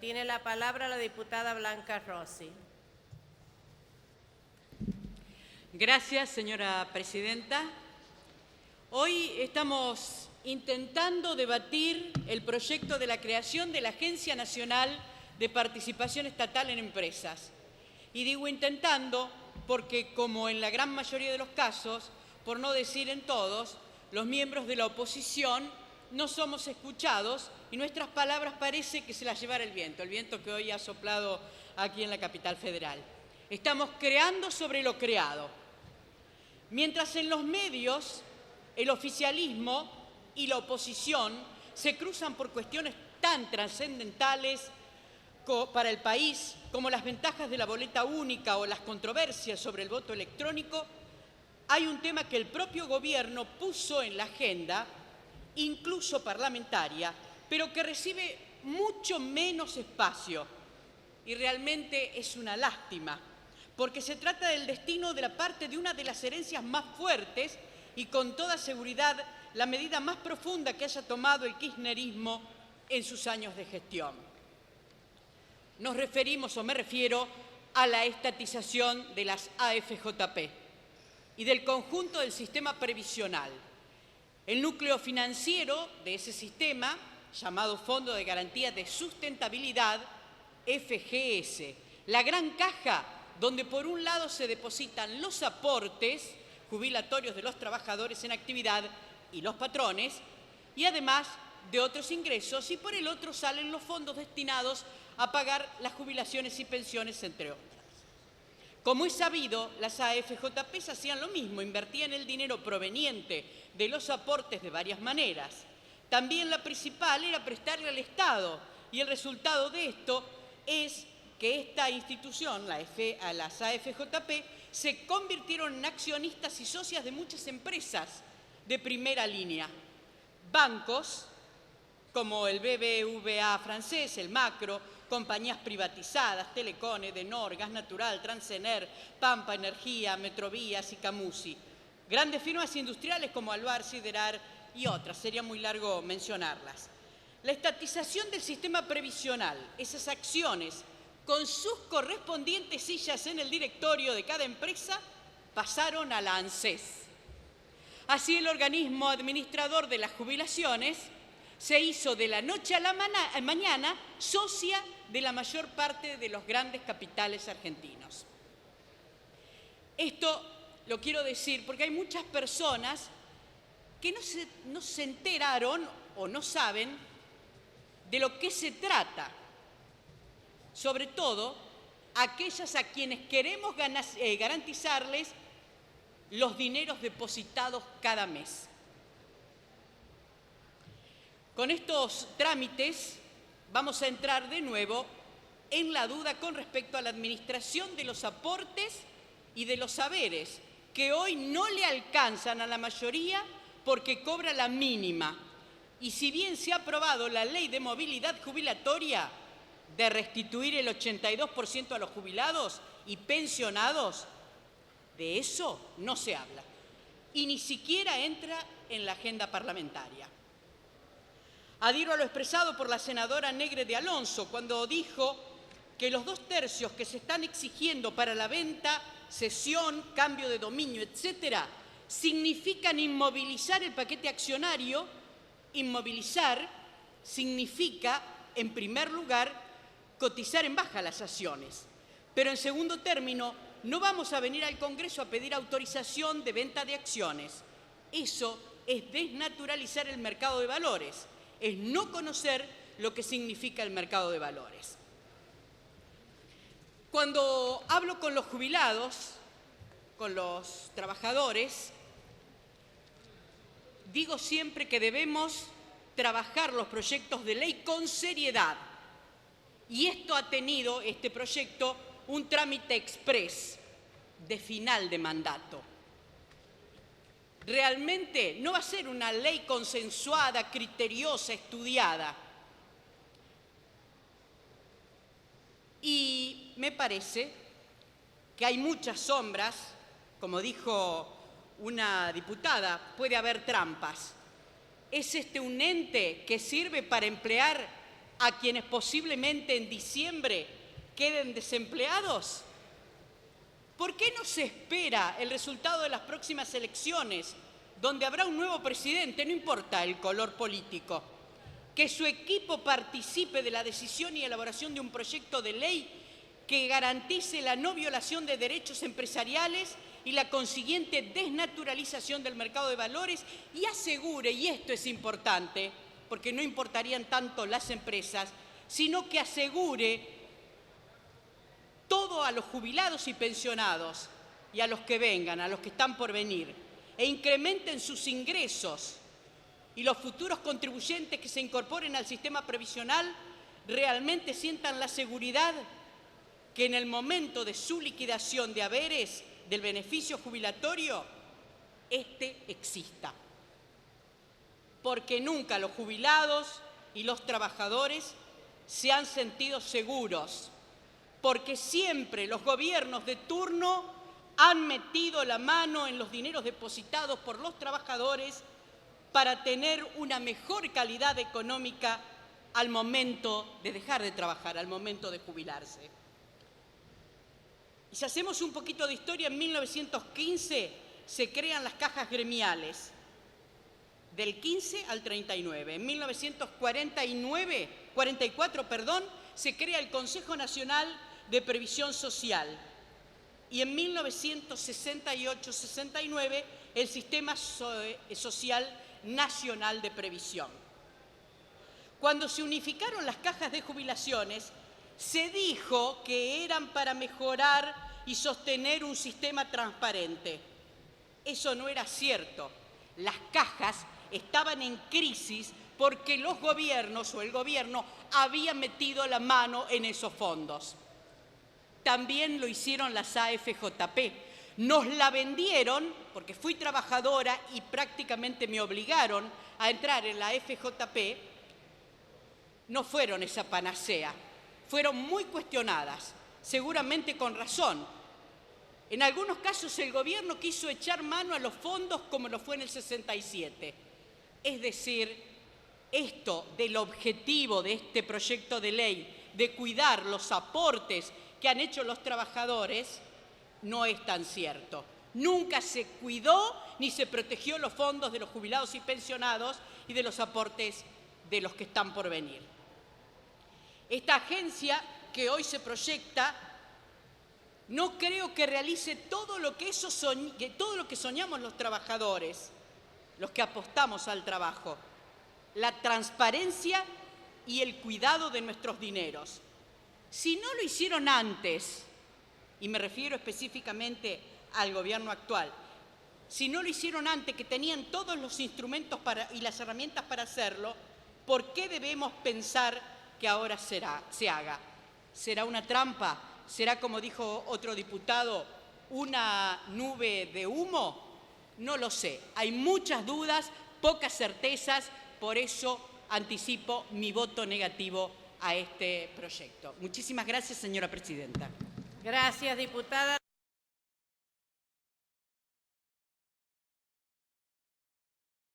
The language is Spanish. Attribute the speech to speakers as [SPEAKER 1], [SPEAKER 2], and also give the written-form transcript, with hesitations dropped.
[SPEAKER 1] Tiene la palabra la diputada Blanca Rossi.
[SPEAKER 2] Gracias, señora presidenta. Hoy estamos intentando debatir el proyecto de la creación de la Agencia Nacional de Participación Estatal en Empresas. Y digo intentando porque, como en la gran mayoría de los casos, por no decir en todos, los miembros de la oposición no somos escuchados y nuestras palabras parece que se las llevara el viento que hoy ha soplado aquí en la capital federal. Estamos creando sobre lo creado. Mientras en los medios el oficialismo y la oposición se cruzan por cuestiones tan trascendentales para el país como las ventajas de la boleta única o las controversias sobre el voto electrónico, hay un tema que el propio gobierno puso en la agenda, incluso parlamentaria, pero que recibe mucho menos espacio. Y realmente es una lástima, porque se trata del destino de la parte de una de las herencias más fuertes y con toda seguridad la medida más profunda que haya tomado el kirchnerismo en sus años de gestión. Nos referimos, o me refiero, a la estatización de las AFJP y del conjunto del sistema previsional. El núcleo financiero de ese sistema, llamado Fondo de Garantía de Sustentabilidad, FGS, la gran caja donde por un lado se depositan los aportes jubilatorios de los trabajadores en actividad y los patrones, y además de otros ingresos, y por el otro salen los fondos destinados a pagar las jubilaciones y pensiones, entre otras. Como es sabido, las AFJP hacían lo mismo, invertían el dinero proveniente de los aportes de varias maneras. También la principal era prestarle al Estado, y el resultado de esto es que esta institución, las AFJP, se convirtieron en accionistas y socias de muchas empresas de primera línea. Bancos como el BBVA francés, el Macro, compañías privatizadas, Telecom, Edenor, Gas Natural, Transener, Pampa Energía, Metrovías y Camusi. Grandes firmas industriales como Alvar, Siderar y otras, sería muy largo mencionarlas. La estatización del sistema previsional, esas acciones con sus correspondientes sillas en el directorio de cada empresa, pasaron a la ANSES. Así, el organismo administrador de las jubilaciones se hizo de la noche a la mañana socia de la mayor parte de los grandes capitales argentinos. Esto lo quiero decir porque hay muchas personas que no se enteraron o no saben de lo que se trata, sobre todo aquellas a quienes queremos garantizarles los dineros depositados cada mes. Con estos trámites vamos a entrar de nuevo en la duda con respecto a la administración de los aportes y de los saberes, que hoy no le alcanzan a la mayoría porque cobra la mínima. Y si bien se ha aprobado la ley de movilidad jubilatoria de restituir el 82% a los jubilados y pensionados, de eso no se habla y ni siquiera entra en la agenda parlamentaria. Adhiero a lo expresado por la senadora Negre de Alonso cuando dijo que los 2/3 que se están exigiendo para la venta, cesión, cambio de dominio, etcétera, significan inmovilizar el paquete accionario. Inmovilizar significa, en primer lugar, cotizar en baja las acciones. Pero en segundo término, no vamos a venir al Congreso a pedir autorización de venta de acciones. Eso es desnaturalizar el mercado de valores, es no conocer lo que significa el mercado de valores. Cuando hablo con los jubilados, con los trabajadores, digo siempre que debemos trabajar los proyectos de ley con seriedad. Y esto ha tenido, este proyecto, un trámite exprés de final de mandato. Realmente no va a ser una ley consensuada, criteriosa, estudiada. Y me parece que hay muchas sombras, como dijo una diputada, puede haber trampas. ¿Es este un ente que sirve para emplear a quienes posiblemente en diciembre queden desempleados? ¿Por qué no se espera el resultado de las próximas elecciones, donde habrá un nuevo presidente, no importa el color político, que su equipo participe de la decisión y elaboración de un proyecto de ley que garantice la no violación de derechos empresariales y la consiguiente desnaturalización del mercado de valores y asegure, y esto es importante, porque no importarían tanto las empresas, sino que asegure todo a los jubilados y pensionados y a los que vengan, a los que están por venir, e incrementen sus ingresos y los futuros contribuyentes que se incorporen al sistema previsional realmente sientan la seguridad que en el momento de su liquidación de haberes del beneficio jubilatorio, este exista. Porque nunca los jubilados y los trabajadores se han sentido seguros, porque siempre los gobiernos de turno han metido la mano en los dineros depositados por los trabajadores para tener una mejor calidad económica al momento de dejar de trabajar, al momento de jubilarse. Y si hacemos un poquito de historia, en 1915 se crean las cajas gremiales, del 15 al 39. En 1944, se crea el Consejo Nacional de Previsión Social y en 1968-69 el Sistema Social Nacional de Previsión. Cuando se unificaron las cajas de jubilaciones, se dijo que eran para mejorar y sostener un sistema transparente. Eso no era cierto. Las cajas estaban en crisis porque los gobiernos o el gobierno había metido la mano en esos fondos. También lo hicieron las AFJP. Nos la vendieron, porque fui trabajadora y prácticamente me obligaron a entrar en la AFJP, no fueron esa panacea. Fueron muy cuestionadas, seguramente con razón. En algunos casos el gobierno quiso echar mano a los fondos como lo fue en el 67. Es decir, esto del objetivo de este proyecto de ley, de cuidar los aportes que han hecho los trabajadores, no es tan cierto. Nunca se cuidó ni se protegió los fondos de los jubilados y pensionados y de los aportes de los que están por venir. Esta agencia que hoy se proyecta, no creo que realice todo lo que soñamos los trabajadores, los que apostamos al trabajo, la transparencia y el cuidado de nuestros dineros. Si no lo hicieron antes, y me refiero específicamente al gobierno actual, si no lo hicieron antes, que tenían todos los instrumentos y las herramientas para hacerlo, ¿por qué debemos pensar que ahora se haga? ¿Será una trampa? ¿Será, como dijo otro diputado, una nube de humo? No lo sé. Hay muchas dudas, pocas certezas, por eso anticipo mi voto negativo a este proyecto. Muchísimas gracias, señora presidenta.
[SPEAKER 1] Gracias, diputada.